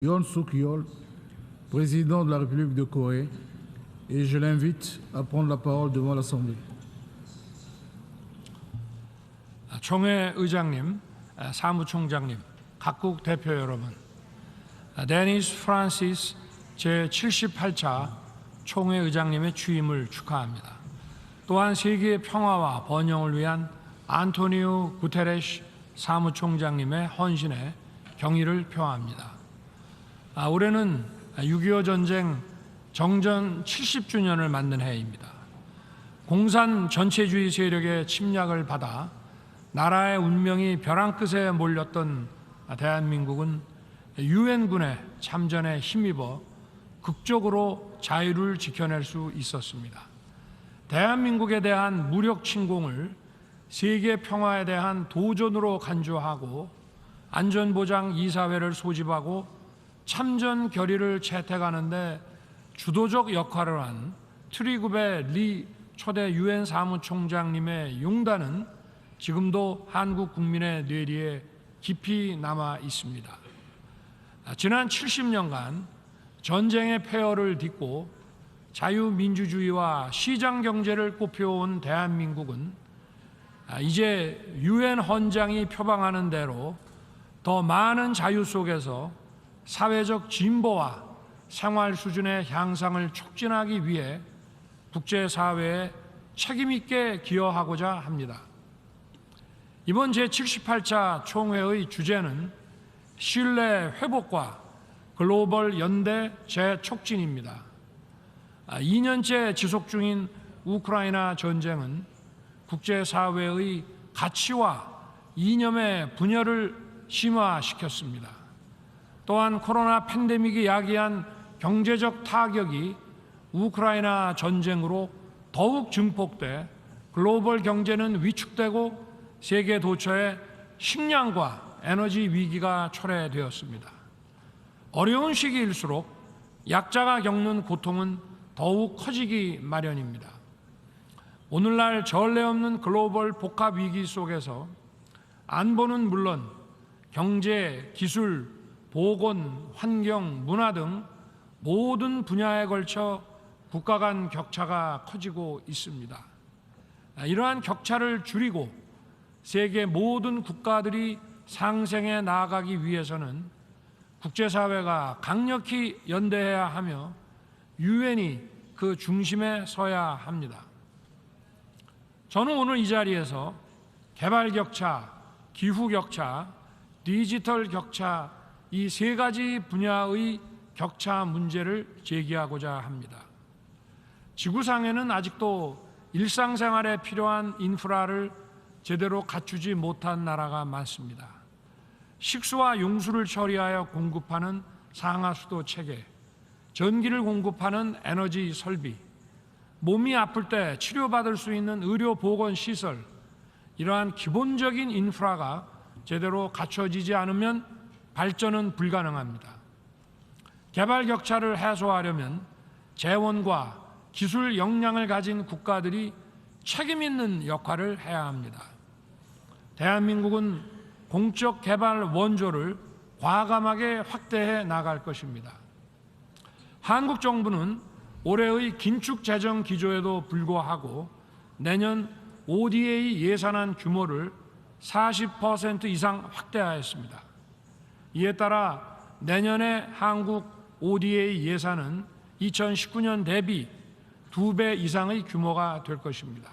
Yoon Suk-yeol, président de la République de Corée, et je l'invite à prendre la parole devant l'Assemblée. 총회 의장님, 사무총장님, 각국 대표 여러분, 데니스 프란시스 제78차 총회 의장님의 취임을 축하합니다. 또한 세계의 평화와 번영을 위한 안토니오 구테레시 사무총장님의 헌신에 경의를 표합니다. 올해는 6.25 전쟁 정전 70주년을 맞는 해입니다. 공산 전체주의 세력의 침략을 받아 나라의 운명이 벼랑 끝에 몰렸던 대한민국은 유엔군의 참전에 힘입어 극적으로 자유를 지켜낼 수 있었습니다. 대한민국에 대한 무력 침공을 세계 평화에 대한 도전으로 간주하고 안전보장 이사회를 소집하고 참전 결의를 채택하는 데 주도적 역할을 한 트리구베 리 초대 유엔 사무총장님의 용단은 지금도 한국 국민의 뇌리에 깊이 남아 있습니다. 지난 70년간 전쟁의 폐허를 딛고 자유민주주의와 시장경제를 꽃피워온 대한민국은 이제 유엔 헌장이 표방하는 대로 더 많은 자유 속에서 사회적 진보와 생활 수준의 향상을 촉진하기 위해 국제사회에 책임있게 기여하고자 합니다. 이번 제78차 총회의 주제는 신뢰 회복과 글로벌 연대 재촉진입니다. 2년째 지속 중인 우크라이나 전쟁은 국제사회의 가치와 이념의 분열을 심화시켰습니다. 또한 코로나 팬데믹이 야기한 경제적 타격이 우크라이나 전쟁으로 더욱 증폭돼 글로벌 경제는 위축되고 세계 도처에 식량과 에너지 위기가 초래되었습니다. 어려운 시기일수록 약자가 겪는 고통은 더욱 커지기 마련입니다. 오늘날 전례 없는 글로벌 복합 위기 속에서 안보는 물론 경제, 기술, 보건, 환경, 문화 등 모든 분야에 걸쳐 국가 간 격차가 커지고 있습니다. 이러한 격차를 줄이고 세계 모든 국가들이 상생해 나아가기 위해서는 국제사회가 강력히 연대해야 하며 유엔이 그 중심에 서야 합니다. 저는 오늘 이 자리에서 개발 격차, 기후 격차, 디지털 격차 이 세 가지 분야의 격차 문제를 제기하고자 합니다. 지구상에는 아직도 일상생활에 필요한 인프라를 제대로 갖추지 못한 나라가 많습니다. 식수와 용수를 처리하여 공급하는 상하수도 체계, 전기를 공급하는 에너지 설비, 몸이 아플 때 치료받을 수 있는 의료보건시설, 이러한 기본적인 인프라가 제대로 갖춰지지 않으면 발전은 불가능합니다. 개발 격차를 해소하려면 재원과 기술 역량을 가진 국가들이 책임 있는 역할을 해야 합니다. 대한민국은 공적 개발 원조를 과감하게 확대해 나갈 것입니다. 한국 정부는 올해의 긴축 재정 기조에도 불구하고 내년 ODA 예산안 규모를 40% 이상 확대하였습니다. 이에 따라 내년에 한국 ODA 예산은 2019년 대비 2배 이상의 규모가 될 것입니다.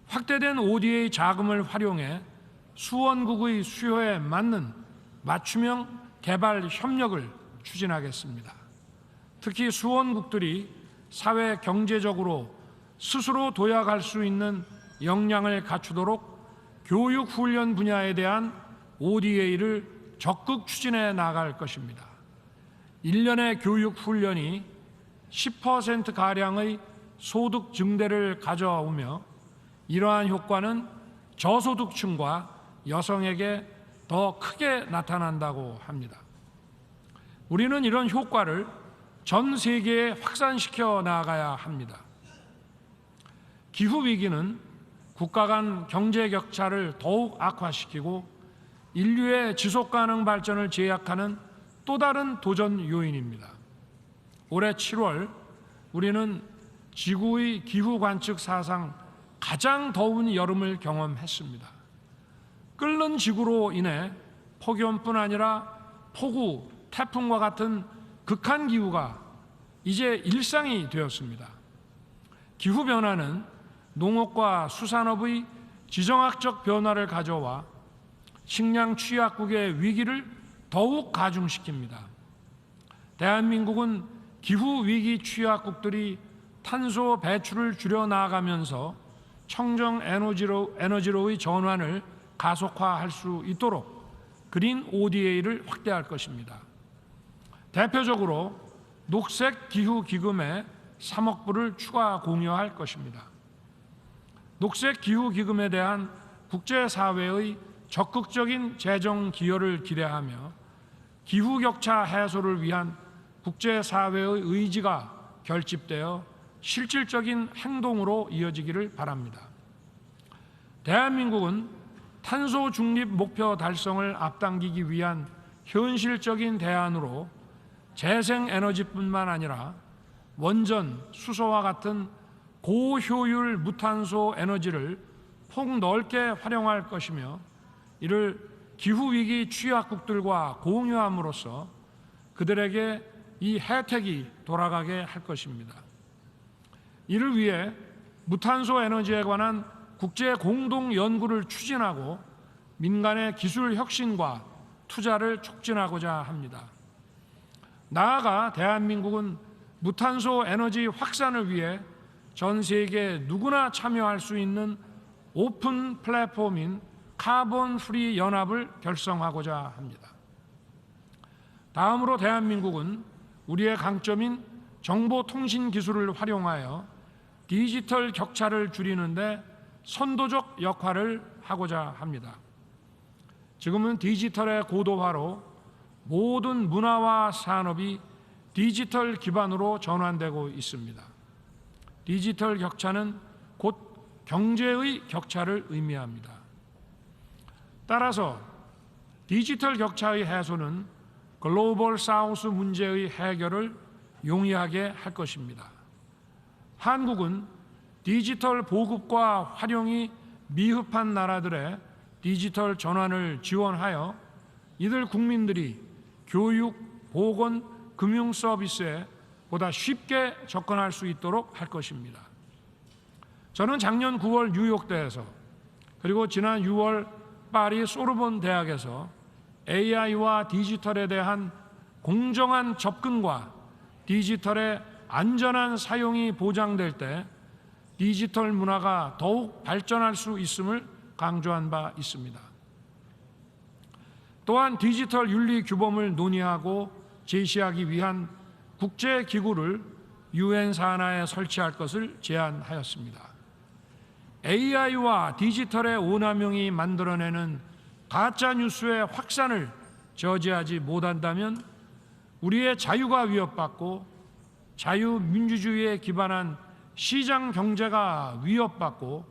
확대된 ODA 자금을 활용해 수원국의 수요에 맞는 맞춤형 개발 협력을 추진하겠습니다. 특히 수원국들이 사회 경제적으로 스스로 도약할 수 있는 역량을 갖추도록 교육 훈련 분야에 대한 ODA를 적극 추진해 나갈 것입니다. 1년의 교육 훈련이 10%가량의 소득 증대를 가져오며 이러한 효과는 저소득층과 여성에게 더 크게 나타난다고 합니다. 우리는 이런 효과를 전 세계에 확산시켜 나가야 합니다. 기후위기는 국가 간 경제 격차를 더욱 악화시키고 인류의 지속가능 발전을 제약하는 또 다른 도전 요인입니다. 올해 7월 우리는 지구의 기후 관측 사상 가장 더운 여름을 경험했습니다. 끓는 지구로 인해 폭염뿐 아니라 폭우, 태풍과 같은 극한 기후가 이제 일상이 되었습니다. 기후변화는 농업과 수산업의 지정학적 변화를 가져와 식량 취약국의 위기를 더욱 가중시킵니다. 대한민국은 기후위기 취약국들이 탄소 배출을 줄여나가면서 청정 에너지로의 전환을 가속화할 수 있도록 그린 ODA를 확대할 것입니다. 대표적으로 녹색 기후 기금에 3억 불을 추가 공여할 것입니다. 녹색 기후 기금에 대한 국제사회의 적극적인 재정 기여를 기대하며 기후 격차 해소를 위한 국제사회의 의지가 결집되어 실질적인 행동으로 이어지기를 바랍니다. 대한민국은 탄소 중립 목표 달성을 앞당기기 위한 현실적인 대안으로 재생에너지뿐만 아니라 원전, 수소와 같은 고효율 무탄소 에너지를 폭넓게 활용할 것이며 이를 기후위기 취약국들과 공유함으로써 그들에게 이 혜택이 돌아가게 할 것입니다. 이를 위해 무탄소 에너지에 관한 국제 공동 연구를 추진하고 민간의 기술 혁신과 투자를 촉진하고자 합니다. 나아가 대한민국은 무탄소 에너지 확산을 위해 전 세계 누구나 참여할 수 있는 오픈 플랫폼인 카본 프리 연합을 결성하고자 합니다. 다음으로 대한민국은 우리의 강점인 정보통신 기술을 활용하여 디지털 격차를 줄이는 데 선도적 역할을 하고자 합니다. 지금은 디지털의 고도화로 모든 문화와 산업이 디지털 기반으로 전환되고 있습니다. 디지털 격차는 곧 경제의 격차를 의미합니다. 따라서 디지털 격차의 해소는 글로벌 사우스 문제의 해결을 용이하게 할 것입니다. 한국은 디지털 보급과 활용이 미흡한 나라들의 디지털 전환을 지원하여 이들 국민들이 교육, 보건, 금융 서비스에 보다 쉽게 접근할 수 있도록 할 것입니다. 저는 작년 9월 뉴욕대에서 그리고 지난 6월 파리 소르본 대학에서 AI와 디지털에 대한 공정한 접근과 디지털의 안전한 사용이 보장될 때 디지털 문화가 더욱 발전할 수 있음을 강조한 바 있습니다. 또한 디지털 윤리 규범을 논의하고 제시하기 위한 국제기구를 UN 산하에 설치할 것을 제안하였습니다. AI와 디지털의 오남용이 만들어내는 가짜뉴스의 확산을 저지하지 못한다면 우리의 자유가 위협받고 자유민주주의에 기반한 시장 경제가 위협받고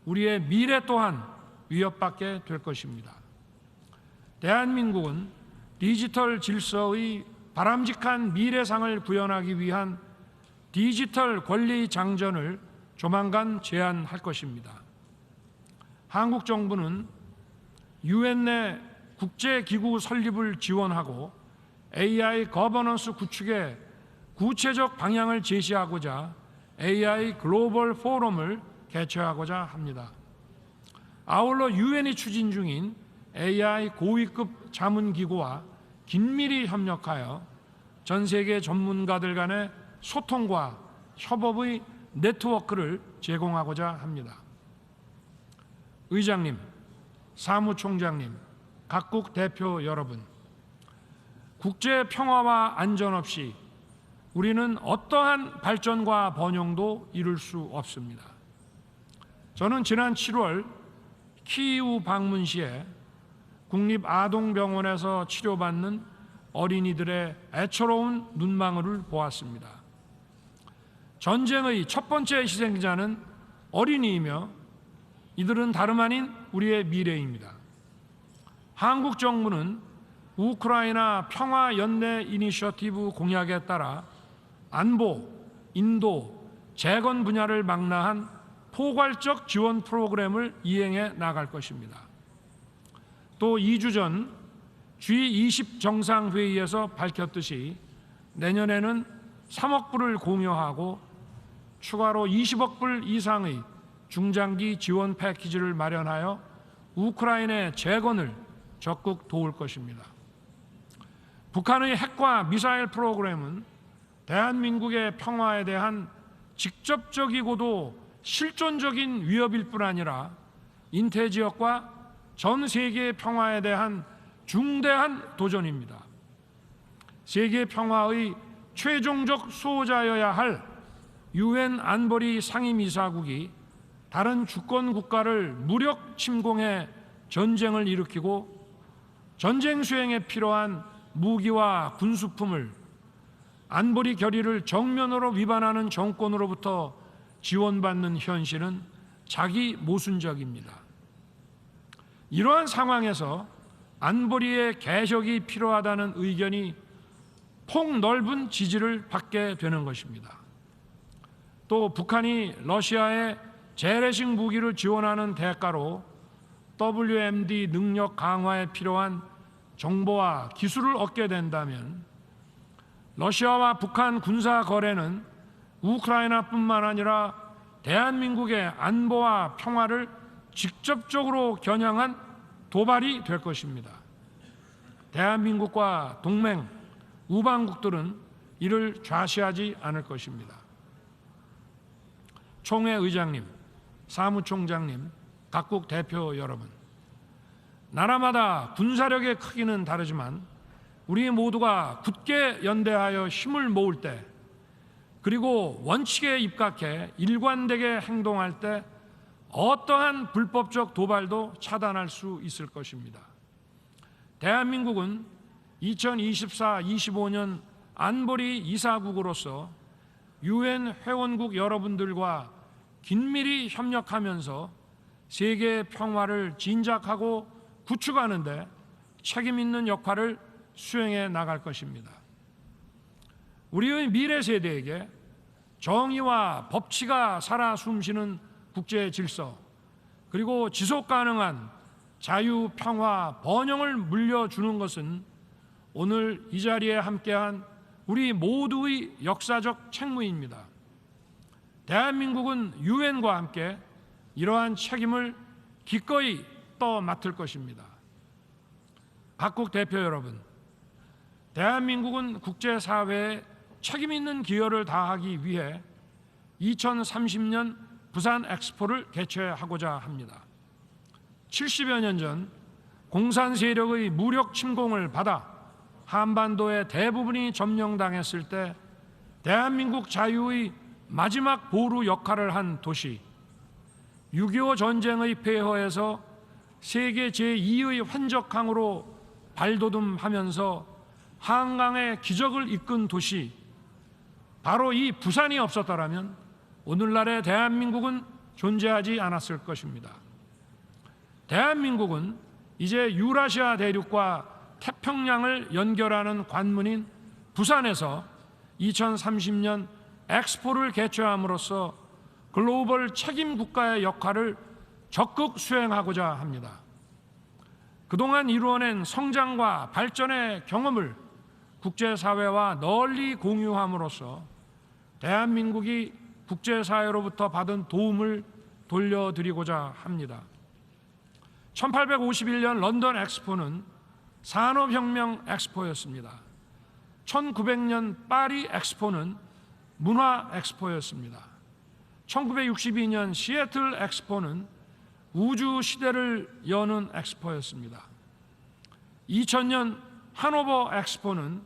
우리의 미래 또한 위협받게 될 것입니다. 대한민국은 디지털 질서의 바람직한 미래상을 구현하기 위한 디지털 권리 장전을 조만간 제안할 것입니다. 한국 정부는 UN 내 국제기구 설립을 지원하고 AI 거버넌스 구축에 구체적 방향을 제시하고자 AI 글로벌 포럼을 개최하고자 합니다. 아울러 UN이 추진 중인 AI 고위급 자문기구와 긴밀히 협력하여 전 세계 전문가들 간의 소통과 협업의 네트워크를 제공하고자 합니다. 의장님, 사무총장님, 각국 대표 여러분, 국제 평화와 안전 없이 우리는 어떠한 발전과 번영도 이룰 수 없습니다. 저는 지난 7월 키이우 방문 시에 국립아동병원에서 치료받는 어린이들의 애처로운 눈망울을 보았습니다. 전쟁의 첫 번째 희생자는 어린이이며 이들은 다름 아닌 우리의 미래입니다. 한국 정부는 우크라이나 평화연대 이니셔티브 공약에 따라 안보, 인도, 재건 분야를 망라한 포괄적 지원 프로그램을 이행해 나갈 것입니다. 또 2주 전 G20 정상회의에서 밝혔듯이 내년에는 3억 불을 공여하고 추가로 20억 불 이상의 중장기 지원 패키지를 마련하여 우크라이나의 재건을 적극 도울 것입니다. 북한의 핵과 미사일 프로그램은 대한민국의 평화에 대한 직접적이고도 실존적인 위협일 뿐 아니라 인태 지역과 전 세계의 평화에 대한 중대한 도전입니다. 세계 평화의 최종적 수호자여야 할 UN 안보리 상임이사국이 다른 주권 국가를 무력 침공해 전쟁을 일으키고 전쟁 수행에 필요한 무기와 군수품을 안보리 결의를 정면으로 위반하는 정권으로부터 지원받는 현실은 자기 모순적입니다. 이러한 상황에서 안보리의 개혁이 필요하다는 의견이 폭넓은 지지를 받게 되는 것입니다. 또 북한이 러시아에 재래식 무기를 지원하는 대가로 WMD 능력 강화에 필요한 정보와 기술을 얻게 된다면 러시아와 북한 군사 거래는 우크라이나뿐만 아니라 대한민국의 안보와 평화를 직접적으로 겨냥한 도발이 될 것입니다. 대한민국과 동맹, 우방국들은 이를 좌시하지 않을 것입니다. 총회 의장님, 사무총장님, 각국 대표 여러분, 나라마다 군사력의 크기는 다르지만 우리 모두가 굳게 연대하여 힘을 모을 때, 그리고 원칙에 입각해 일관되게 행동할 때 어떠한 불법적 도발도 차단할 수 있을 것입니다. 대한민국은 2024-25년 안보리 이사국으로서 UN 회원국 여러분들과 긴밀히 협력하면서 세계 평화를 진작하고 구축하는 데 책임 있는 역할을 수행해 나갈 것입니다. 우리의 미래 세대에게 정의와 법치가 살아 숨쉬는 국제 질서, 그리고 지속 가능한 자유, 평화, 번영을 물려주는 것은 오늘 이 자리에 함께한 우리 모두의 역사적 책무입니다. 대한민국은 유엔과 함께 이러한 책임을 기꺼이 떠맡을 것입니다. 각국 대표 여러분, 대한민국은 국제사회에 책임 있는 기여를 다하기 위해 2030년 부산 엑스포를 개최하고자 합니다. 70여 년 전 공산 세력의 무력 침공을 받아 한반도의 대부분이 점령당했을 때 대한민국 자유의 마지막 보루 역할을 한 도시, 6.25 전쟁의 폐허에서 세계 제2의 환적항으로 발돋움하면서 한강의 기적을 이끈 도시, 바로 이 부산이 없었더라면 오늘날의 대한민국은 존재하지 않았을 것입니다. 대한민국은 이제 유라시아 대륙과 태평양을 연결하는 관문인 부산에서 2030년 엑스포를 개최함으로써 글로벌 책임 국가의 역할을 적극 수행하고자 합니다. 그동안 이루어낸 성장과 발전의 경험을 국제사회와 널리 공유함으로써 대한민국이 국제사회로부터 받은 도움을 돌려드리고자 합니다. 1851년 런던 엑스포는 산업혁명 엑스포였습니다. 1900년 파리 엑스포는 문화 엑스포였습니다. 1962년 시애틀 엑스포는 우주 시대를 여는 엑스포였습니다. 2000년 하노버 엑스포는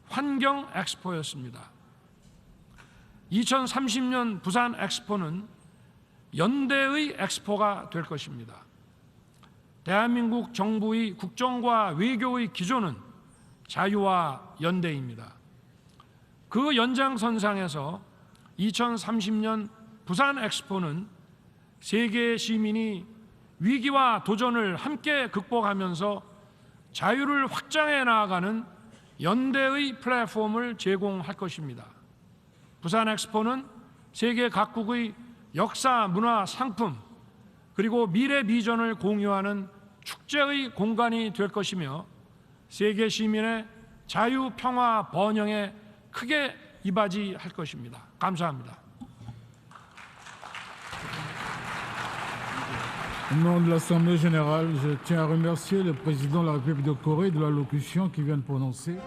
환경 엑스포였습니다. 2030년 부산 엑스포는 연대의 엑스포가 될 것입니다. 대한민국 정부의 국정과 외교의 기조는 자유와 연대입니다. 그 연장선상에서 2030년 부산 엑스포는 세계 시민이 위기와 도전을 함께 극복하면서 자유를 확장해 나아가는 연대의 플랫폼을 제공할 것입니다. 부산 엑스포는 세계 각국의 역사, 문화, 상품 그리고 미래 비전을 공유하는 축제의 공간이 될 것이며 세계 시민의 자유, 평화, 번영에 크게 이바지할 것입니다. 감사합니다. Au nom de l'Assemblée générale, je tiens à remercier le président de la République de Corée de l'allocution qu'il vient de prononcer.